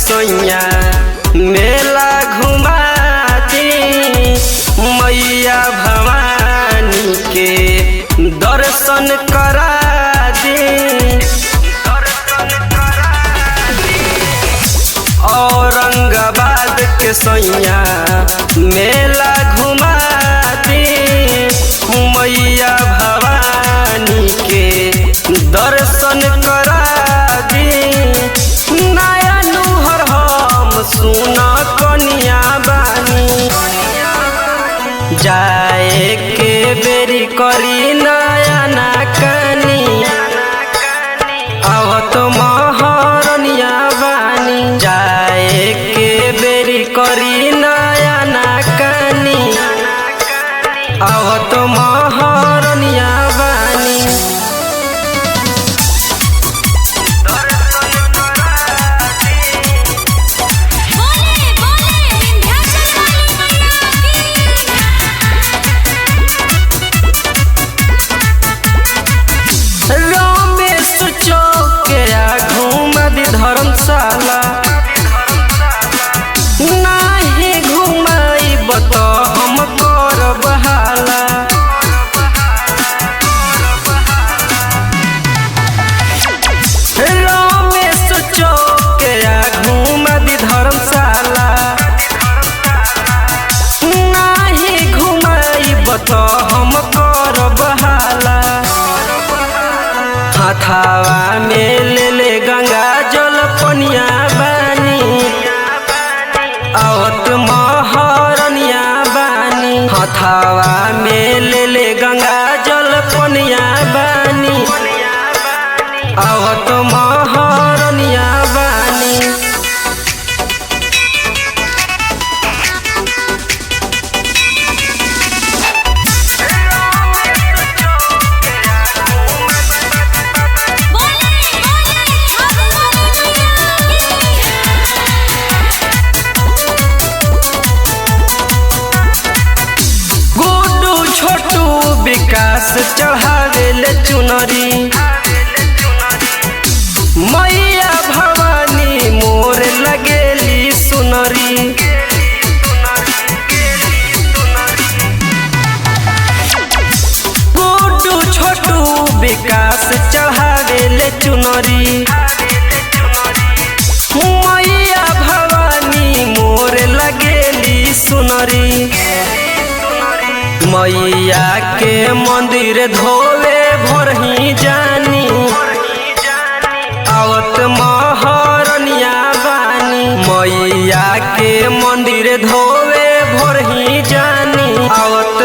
सैया मेला घुमा दी, मैया भवानी के दर्शन करा दी। औरंगाबाद के सैया मेला घुमा दी, मैया भवानी के दर्शन करा दी। नया नुहर हम सुना कनिया बानी, जाए के बेरी करी नया ना कनी, आवत महरनिया बानी। जाए के बेरी करी नया ना कनी, आवत महरनिया बानी। धर्मशाला नाही घुमाइब तो हम करब हाला। रमेश चौक घुमा दी धर्मशाला, नाही घुमाइब तो हम करब हाला। हथावा में ले गंगा जल पनिया बानी, आवत महरनिया बानी। हथावा में ले गंगा जल पनिया बानी, आवत महरनिया बानी। छोटू विकास चढ़ावेले चुनरी, मैया भवानी मोर लगेली सुनरी। गुड्डू छोटू विकास चढ़ावेले चुनरी, मैया भवानी मोर लगेली सुनरी। मैया के मंदिर धोवे भोरही जानी, आवत महरनिया बानी। मैया के मंदिर धोवे भोरही जानी, आवत